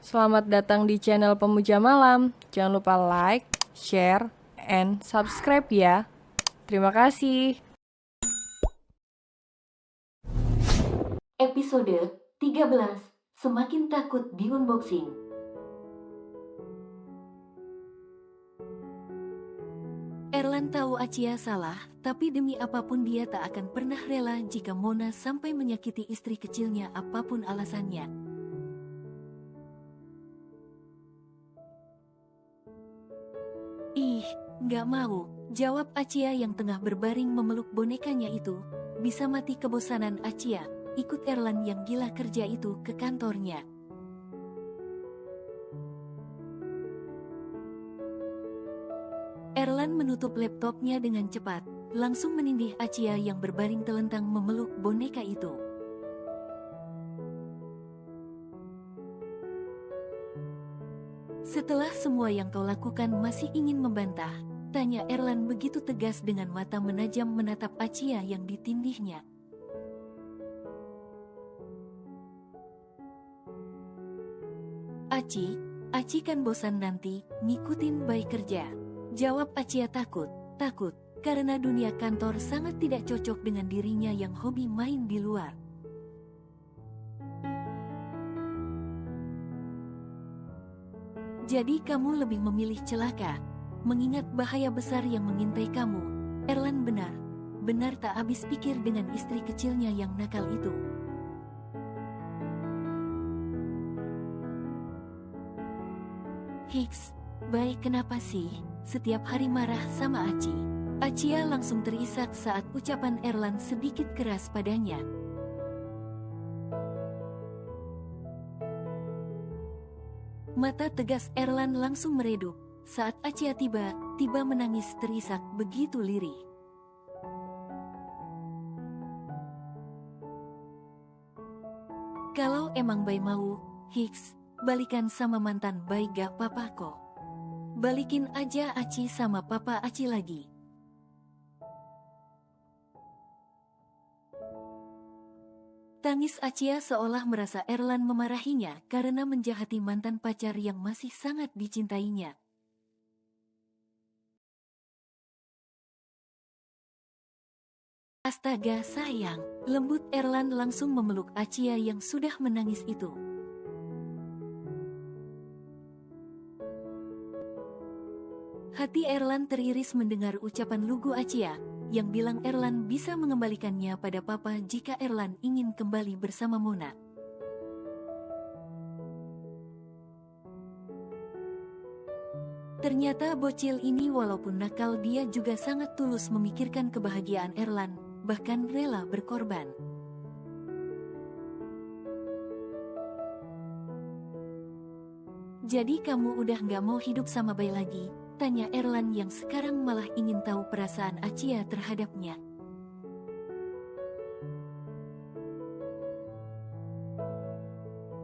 Selamat datang di channel Pemuja Malam. Jangan lupa like, share, and subscribe ya. Terima kasih. Episode 13. Semakin takut di unboxing. Erlan tahu Acia salah, tapi demi apapun dia tak akan pernah rela jika Mona sampai menyakiti istri kecilnya apapun alasannya. Ih, nggak mau, jawab Acia yang tengah berbaring memeluk bonekanya itu. Bisa mati kebosanan Acia, ikut Erlan yang gila kerja itu ke kantornya. Erlan menutup laptopnya dengan cepat, langsung menindih Acia yang berbaring telentang memeluk boneka itu. Setelah semua yang kau lakukan masih ingin membantah, tanya Erlan begitu tegas dengan mata menajam menatap Acia yang ditindihnya. Aci kan bosan nanti, ngikutin baik kerja. Jawab Acia takut, karena dunia kantor sangat tidak cocok dengan dirinya yang hobi main di luar. Jadi kamu lebih memilih celaka, mengingat bahaya besar yang mengintai kamu. Erlan benar tak habis pikir dengan istri kecilnya yang nakal itu. Hiks, baik kenapa sih, setiap hari marah sama Aci? Acia langsung terisak saat ucapan Erlan sedikit keras padanya. Mata tegas Erlan langsung meredup, saat Acia tiba menangis terisak begitu lirih. Kalau emang Bay mau, Hiks, balikan sama mantan Bay gak papa kok. Balikin aja Aci sama papa Aci lagi. Tangis Acia seolah merasa Erlan memarahinya karena menjahati mantan pacar yang masih sangat dicintainya. Astaga sayang, lembut Erlan langsung memeluk Acia yang sudah menangis itu. Hati Erlan teriris mendengar ucapan lugu Acia, yang bilang Erlan bisa mengembalikannya pada papa jika Erlan ingin kembali bersama Mona. Ternyata bocil ini walaupun nakal dia juga sangat tulus memikirkan kebahagiaan Erlan, bahkan rela berkorban. Jadi kamu udah gak mau hidup sama Bay lagi? Tanya Erlan yang sekarang malah ingin tahu perasaan Acia terhadapnya.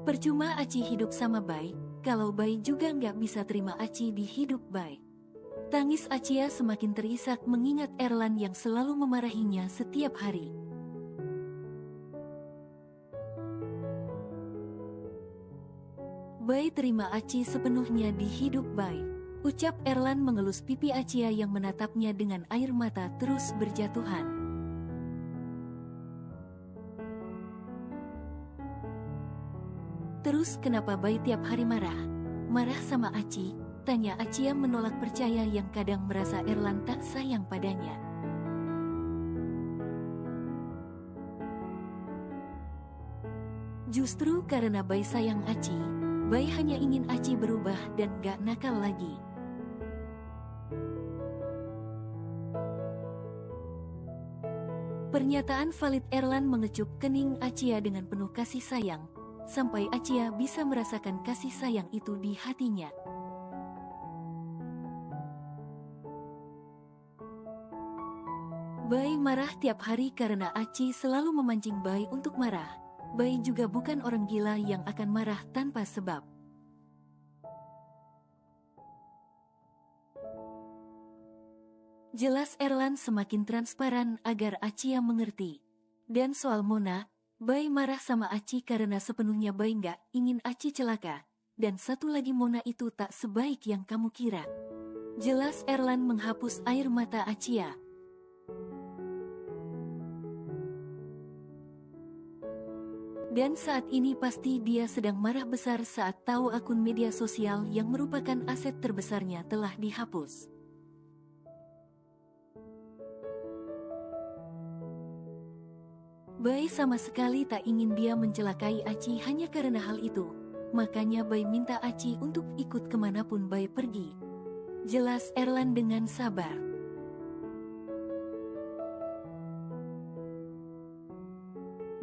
Percuma Aci hidup sama Bay, kalau Bay juga nggak bisa terima Aci di hidup Bay. Tangis Acia semakin terisak mengingat Erlan yang selalu memarahinya setiap hari. Bay terima Aci sepenuhnya di hidup Bay. Ucap Erlan mengelus pipi Acia yang menatapnya dengan air mata terus berjatuhan. Terus kenapa Bay tiap hari marah? Marah sama Aci? Tanya Acia menolak percaya yang kadang merasa Erlan tak sayang padanya. Justru karena Bay sayang Aci, Bay hanya ingin Aci berubah dan gak nakal lagi. Pernyataan valid Erlan mengecup kening Acia dengan penuh kasih sayang, sampai Acia bisa merasakan kasih sayang itu di hatinya. Bay marah tiap hari karena Aci selalu memancing Bay untuk marah. Bay juga bukan orang gila yang akan marah tanpa sebab. Jelas Erlan semakin transparan agar Acia mengerti. Dan soal Mona, Bay marah sama Aci karena sepenuhnya Bay nggak ingin Aci celaka. dan satu lagi Mona itu tak sebaik yang kamu kira. Jelas Erlan menghapus air mata Acia. Dan saat ini pasti dia sedang marah besar saat tahu akun media sosial yang merupakan aset terbesarnya telah dihapus. Bai sama sekali tak ingin dia mencelakai Aci hanya karena hal itu. Makanya Bai minta Aci untuk ikut kemanapun Bai pergi. Jelas Erlan dengan sabar.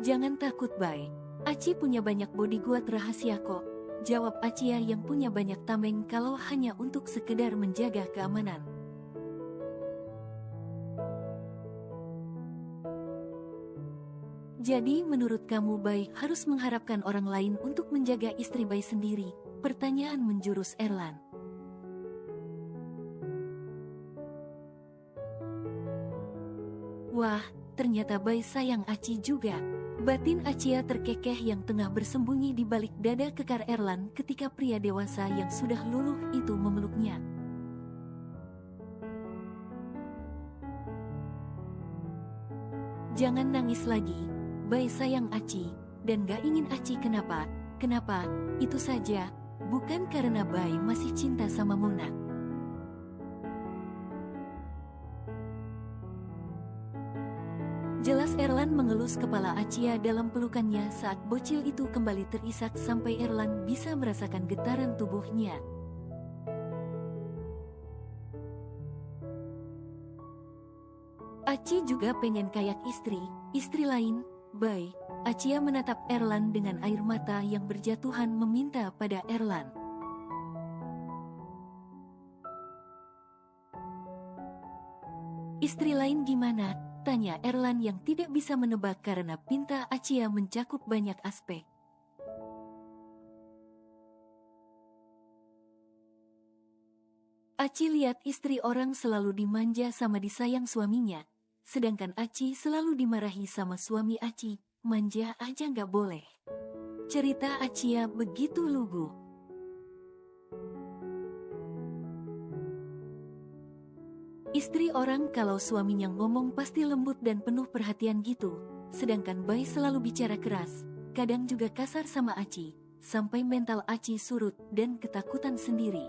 Jangan takut Bai. Aci punya banyak bodyguard rahasia kok. Jawab Acia yang punya banyak tameng kalau hanya untuk sekedar menjaga keamanan. Jadi menurut kamu Bai harus mengharapkan orang lain untuk menjaga istri Bai sendiri? Pertanyaan menjurus Erlan. Wah, ternyata Bai sayang Aci juga. Batin Acia terkekeh yang tengah bersembunyi di balik dada kekar Erlan ketika pria dewasa yang sudah luluh itu memeluknya. Jangan nangis lagi, Bai sayang Aci, dan gak ingin Aci kenapa, itu saja, bukan karena Bai masih cinta sama Mona. Jelas Erlan mengelus kepala Acia dalam pelukannya saat bocil itu kembali terisak sampai Erlan bisa merasakan getaran tubuhnya. Aci juga pengen kayak istri lain, Bai. Acia menatap Erlan dengan air mata yang berjatuhan meminta pada Erlan. Istri lain gimana? Tanya Erlan yang tidak bisa menebak karena pinta Acia mencakup banyak aspek. Aci lihat istri orang selalu dimanja sama disayang suaminya, sedangkan Aci selalu dimarahi sama suami Aci, manja aja nggak boleh. Cerita Acia begitu lugu. Istri orang kalau suaminya ngomong pasti lembut dan penuh perhatian gitu, sedangkan Bai selalu bicara keras, kadang juga kasar sama Aci, sampai mental Aci surut dan ketakutan sendiri.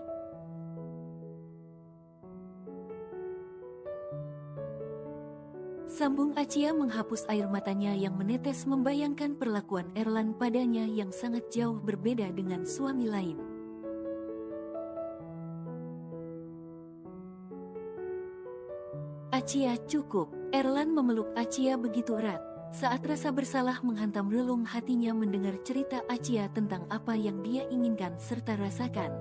Sambung Acia menghapus air matanya yang menetes membayangkan perlakuan Erlan padanya yang sangat jauh berbeda dengan suami lain. Acia cukup, Erlan memeluk Acia begitu erat, saat rasa bersalah menghantam relung hatinya mendengar cerita Acia tentang apa yang dia inginkan serta rasakan.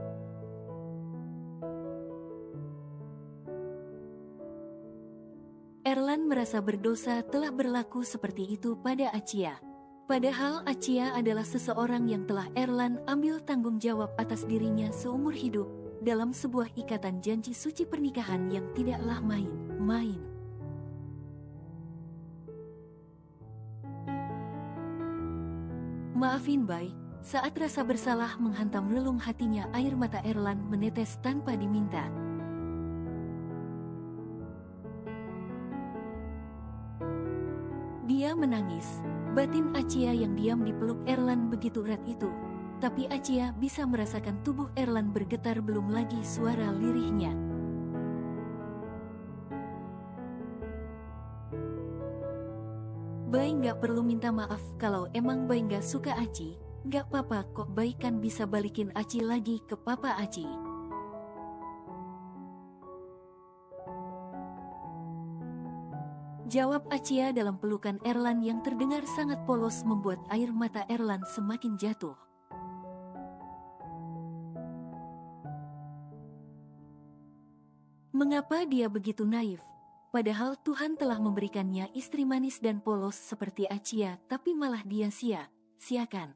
Erlan merasa berdosa telah berlaku seperti itu pada Acia. Padahal Acia adalah seseorang yang telah Erlan ambil tanggung jawab atas dirinya seumur hidup, dalam sebuah ikatan janji suci pernikahan yang tidaklah main-main. Maafin Bai, saat rasa bersalah menghantam relung hatinya air mata Erlan menetes tanpa diminta. Dia menangis, batin Acia yang diam di peluk Erlan begitu erat itu. Tapi Acia bisa merasakan tubuh Erlan bergetar belum lagi suara lirihnya. Bai nggak perlu minta maaf kalau emang Bai nggak suka Aci, nggak apa-apa kok Bai kan bisa balikin Aci lagi ke papa Aci. Jawab Acia dalam pelukan Erlan yang terdengar sangat polos membuat air mata Erlan semakin jatuh. Mengapa dia begitu naif? Padahal Tuhan telah memberikannya istri manis dan polos seperti Acia, tapi malah dia sia-siakan.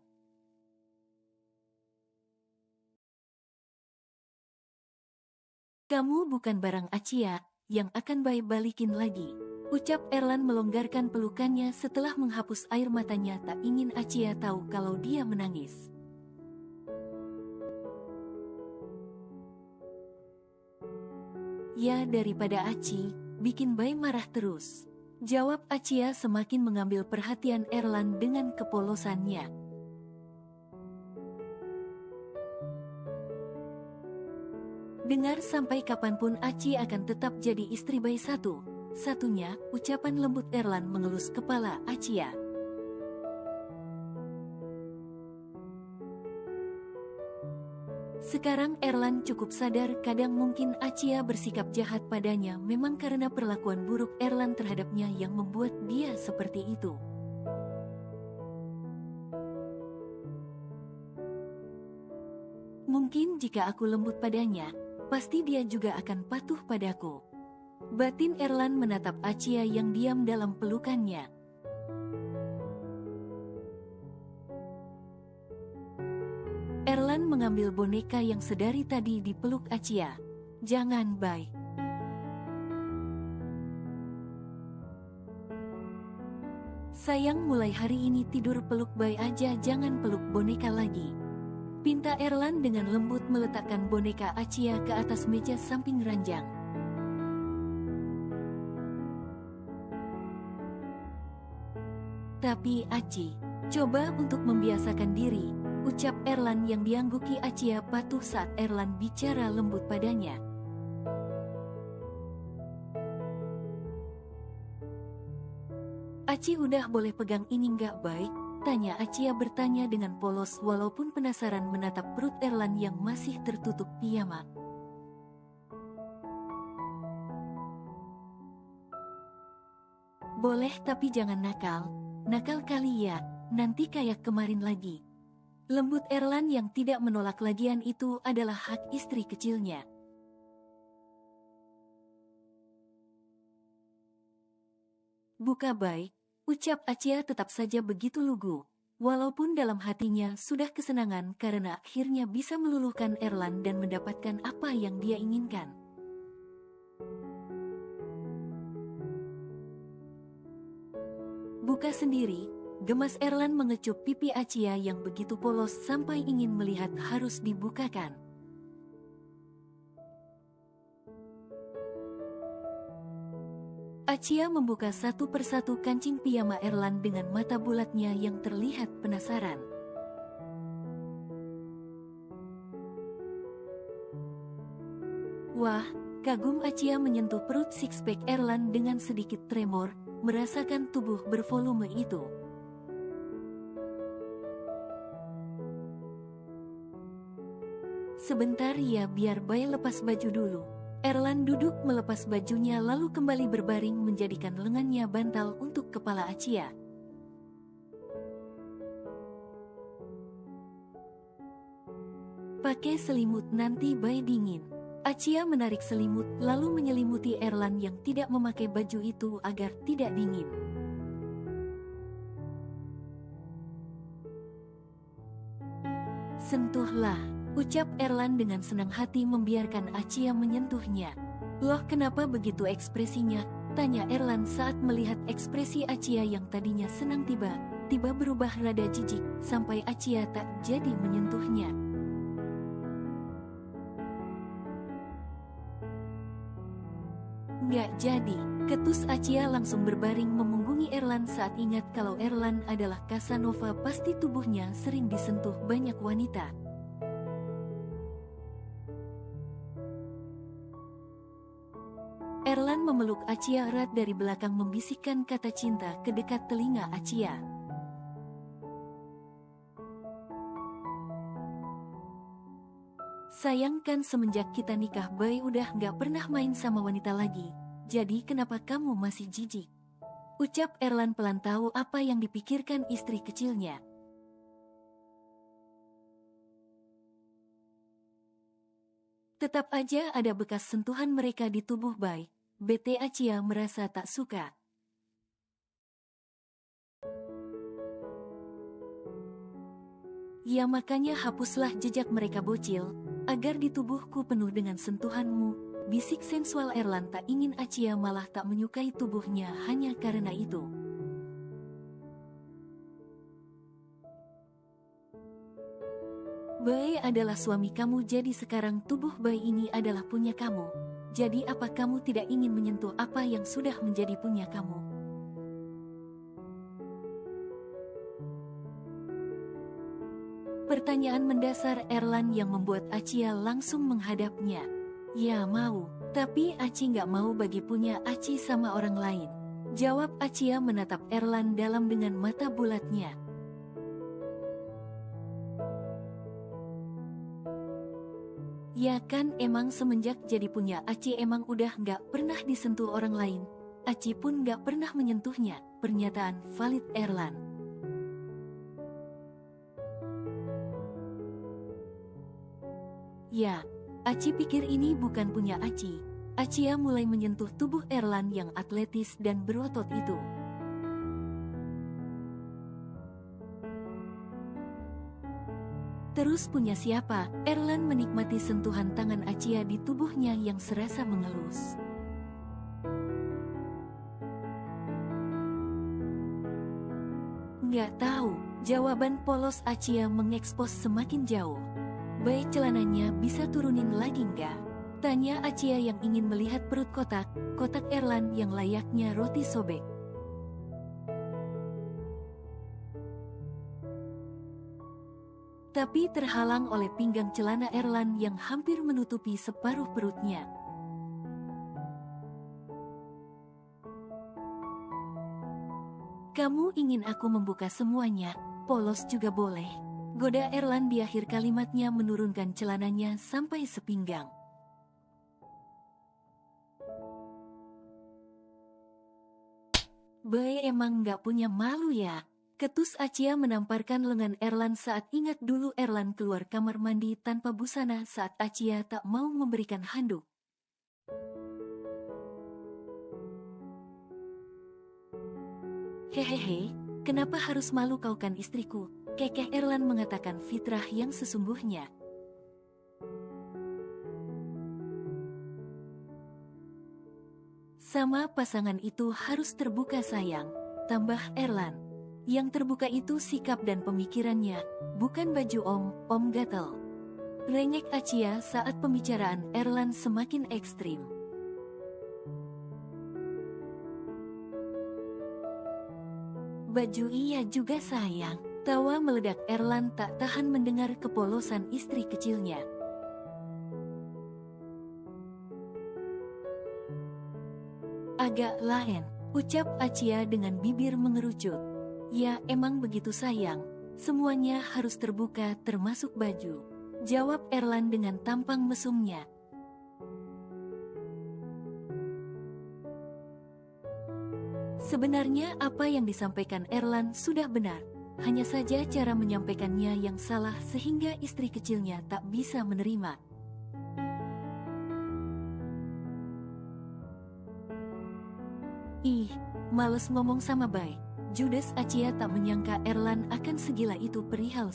Kamu bukan barang Acia yang akan Bai balikin lagi, ucap Erlan melonggarkan pelukannya setelah menghapus air matanya tak ingin Acia tahu kalau dia menangis. Ya daripada Aci, bikin Bai marah terus. Jawab Acia semakin mengambil perhatian Erlan dengan kepolosannya. Dengar sampai kapanpun Aci akan tetap jadi istri Bai satu-satunya, ucapan lembut Erlan mengelus kepala Acia. Sekarang Erlan cukup sadar kadang mungkin Acia bersikap jahat padanya memang karena perlakuan buruk Erlan terhadapnya yang membuat dia seperti itu. Mungkin jika aku lembut padanya, pasti dia juga akan patuh padaku. Batin Erlan menatap Acia yang diam dalam pelukannya. Erlan mengambil boneka yang sedari tadi dipeluk Acia. Jangan, Bai. Sayang, mulai hari ini tidur peluk Bai aja, jangan peluk boneka lagi. Pinta Erlan dengan lembut meletakkan boneka Acia ke atas meja samping ranjang. Tapi Aci, coba untuk membiasakan diri, ucap Erlan yang diangguki Acia patuh saat Erlan bicara lembut padanya. Aci udah boleh pegang ini nggak, baik? Tanya Acia bertanya dengan polos walaupun penasaran menatap perut Erlan yang masih tertutup piyama. Boleh tapi jangan nakal. Nakal kali ya, nanti kayak kemarin lagi. Lembut Erlan yang tidak menolak lagian itu adalah hak istri kecilnya. Buka baik, ucap Acia tetap saja begitu lugu. Walaupun dalam hatinya sudah kesenangan karena akhirnya bisa meluluhkan Erlan dan mendapatkan apa yang dia inginkan. Buka sendiri. Gemas Erlan mengecup pipi Acia yang begitu polos sampai ingin melihat harus dibukakan. Acia membuka satu persatu kancing piyama Erlan dengan mata bulatnya yang terlihat penasaran. Wah, kagum Acia menyentuh perut six-pack Erlan dengan sedikit tremor, merasakan tubuh bervolume itu. Sebentar ya, biar Bai lepas baju dulu. Erlan duduk melepas bajunya lalu kembali berbaring menjadikan lengannya bantal untuk kepala Acia. Pakai selimut nanti Bai dingin. Acia menarik selimut lalu menyelimuti Erlan yang tidak memakai baju itu agar tidak dingin. Sentuhlah, ucap Erlan dengan senang hati membiarkan Acia menyentuhnya. Loh, kenapa begitu ekspresinya? Tanya Erlan saat melihat ekspresi Acia yang tadinya senang tiba-tiba berubah rada jijik sampai Acia tak jadi menyentuhnya. Nggak jadi, ketus Acia langsung berbaring memunggungi Erlan saat ingat kalau Erlan adalah Casanova, pasti tubuhnya sering disentuh banyak wanita. Erlan memeluk Acia erat dari belakang membisikkan kata cinta ke dekat telinga Acia. Sayang kan semenjak kita nikah Bai udah gak pernah main sama wanita lagi, jadi kenapa kamu masih jijik? Ucap Erlan pelan tahu apa yang dipikirkan istri kecilnya. Tetap aja ada bekas sentuhan mereka di tubuh Bai. Bete Acia merasa tak suka. Ya makanya hapuslah jejak mereka bocil, agar di tubuhku penuh dengan sentuhanmu, bisik sensual Erlan tak ingin Acia malah tak menyukai tubuhnya hanya karena itu. Bai adalah suami kamu, jadi sekarang tubuh Bai ini adalah punya kamu. Jadi apa kamu tidak ingin menyentuh apa yang sudah menjadi punya kamu? Pertanyaan mendasar Erlan yang membuat Achia langsung menghadapnya. Ya mau, tapi Aci nggak mau bagi punya Aci sama orang lain. Jawab Achia menatap Erlan dalam dengan mata bulatnya. Ya kan emang semenjak jadi punya Aci emang udah nggak pernah disentuh orang lain. Aci pun nggak pernah menyentuhnya. Pernyataan valid Erlan. Ya, Aci pikir ini bukan punya Aci. Achia mulai menyentuh tubuh Erlan yang atletis dan berotot itu. Terus punya siapa? Erlan menikmati sentuhan tangan Achia di tubuhnya yang serasa mengelus. Nggak tahu, jawaban polos Achia mengekspos semakin jauh. Baik celananya bisa turunin lagi nggak? Tanya Achia yang ingin melihat perut kotak Erlan yang layaknya roti sobek. Tapi terhalang oleh pinggang celana Erlan yang hampir menutupi separuh perutnya. Kamu ingin aku membuka semuanya, polos juga boleh. Goda Erlan di akhir kalimatnya menurunkan celananya sampai sepinggang. Bae emang nggak punya malu ya? Ketus Achia menamparkan lengan Erlan saat ingat dulu Erlan keluar kamar mandi tanpa busana saat Achia tak mau memberikan handuk. Hehehe, kenapa harus malu kau kan istriku? Kekeh Erlan mengatakan fitrah yang sesungguhnya. Sama pasangan itu harus terbuka sayang, tambah Erlan. Yang terbuka itu sikap dan pemikirannya, bukan baju om gatel. Rengek Achia saat pembicaraan Erlan semakin ekstrim. Baju iya juga sayang. Tawa meledak Erlan tak tahan mendengar kepolosan istri kecilnya. Agak lain, ucap Achia dengan bibir mengerucut. Ya emang begitu sayang, semuanya harus terbuka termasuk baju. Jawab Erlan dengan tampang mesumnya. Sebenarnya apa yang disampaikan Erlan sudah benar. Hanya saja cara menyampaikannya yang salah sehingga istri kecilnya tak bisa menerima. Ih, males ngomong sama Bay. Judes Achia tak menyangka Erlan akan segila itu perihal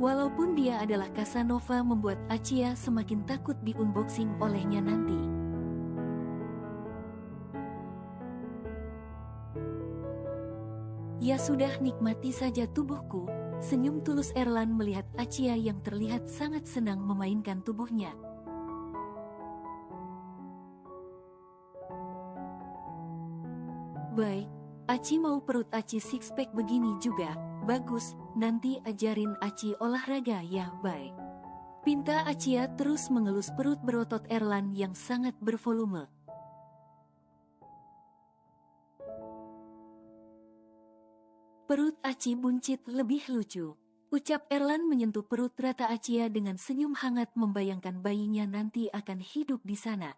Walaupun dia adalah Casanova membuat Achia semakin takut di-unboxing olehnya nanti. Ya sudah nikmati saja tubuhku, senyum tulus Erlan melihat Achia yang terlihat sangat senang memainkan tubuhnya. Baik, Aci mau perut Aci six pack begini juga. Bagus, nanti ajarin Aci olahraga ya, baik. Pinta Achia terus mengelus perut berotot Erlan yang sangat bervolume. Perut Aci buncit lebih lucu. Ucap Erlan menyentuh perut rata Achia dengan senyum hangat membayangkan bayinya nanti akan hidup di sana.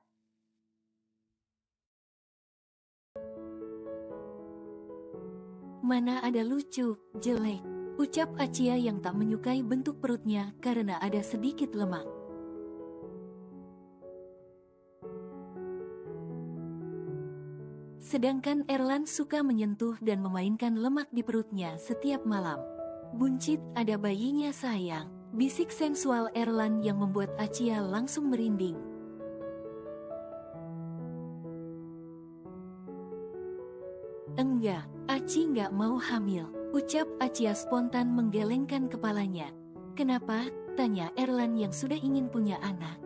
Mana ada lucu, jelek. Ucap Achia yang tak menyukai bentuk perutnya karena ada sedikit lemak. Sedangkan Erlan suka menyentuh dan memainkan lemak di perutnya setiap malam. Buncit ada bayinya sayang, bisik sensual Erlan yang membuat Achia langsung merinding. Enggak, Aci nggak mau hamil. Ucap Acia spontan menggelengkan kepalanya. Kenapa? Tanya Erlan yang sudah ingin punya anak.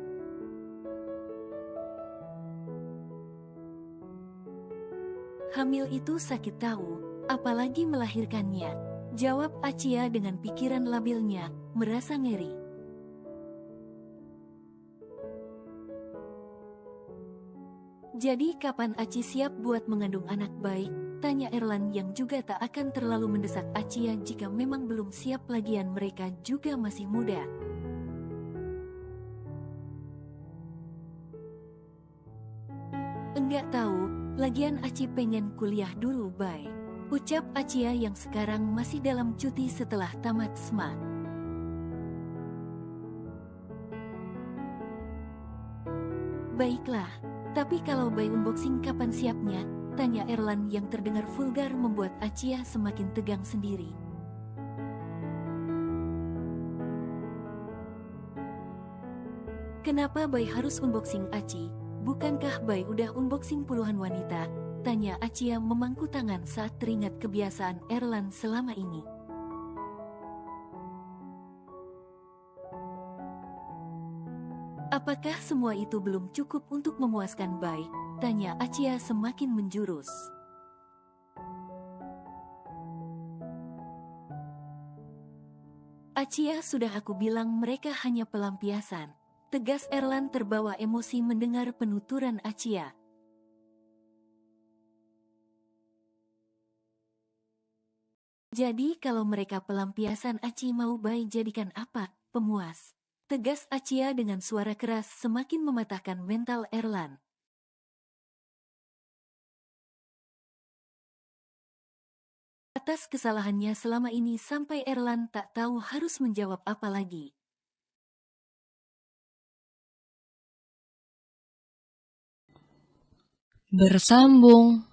Hamil itu sakit tahu, apalagi melahirkannya. Jawab Acia dengan pikiran labilnya, merasa ngeri. Jadi kapan Aci siap buat mengandung anak baik? Tanya Erlan yang juga tak akan terlalu mendesak Acia jika memang belum siap, lagian mereka juga masih muda. Enggak tahu, lagian Aci pengen kuliah dulu, Bay. Ucap Acia yang sekarang masih dalam cuti setelah tamat SMA. Baiklah, tapi kalau Bay unboxing kapan siapnya? Tanya Erlan yang terdengar vulgar membuat Acia semakin tegang sendiri. Kenapa Bay harus unboxing Aci? Bukankah Bay udah unboxing puluhan wanita? Tanya Acia memangku tangan saat teringat kebiasaan Erlan selama ini. Apakah semua itu belum cukup untuk memuaskan Bay? Tanya Acia semakin menjurus. Acia, sudah aku bilang mereka hanya pelampiasan. Tegas Erlan terbawa emosi mendengar penuturan Acia. Jadi kalau mereka pelampiasan, Aci mau Bay jadikan apa? Pemuas. Tegas Acia dengan suara keras semakin mematahkan mental Erlan. Atas kesalahannya selama ini sampai Erlan tak tahu harus menjawab apa lagi. Bersambung.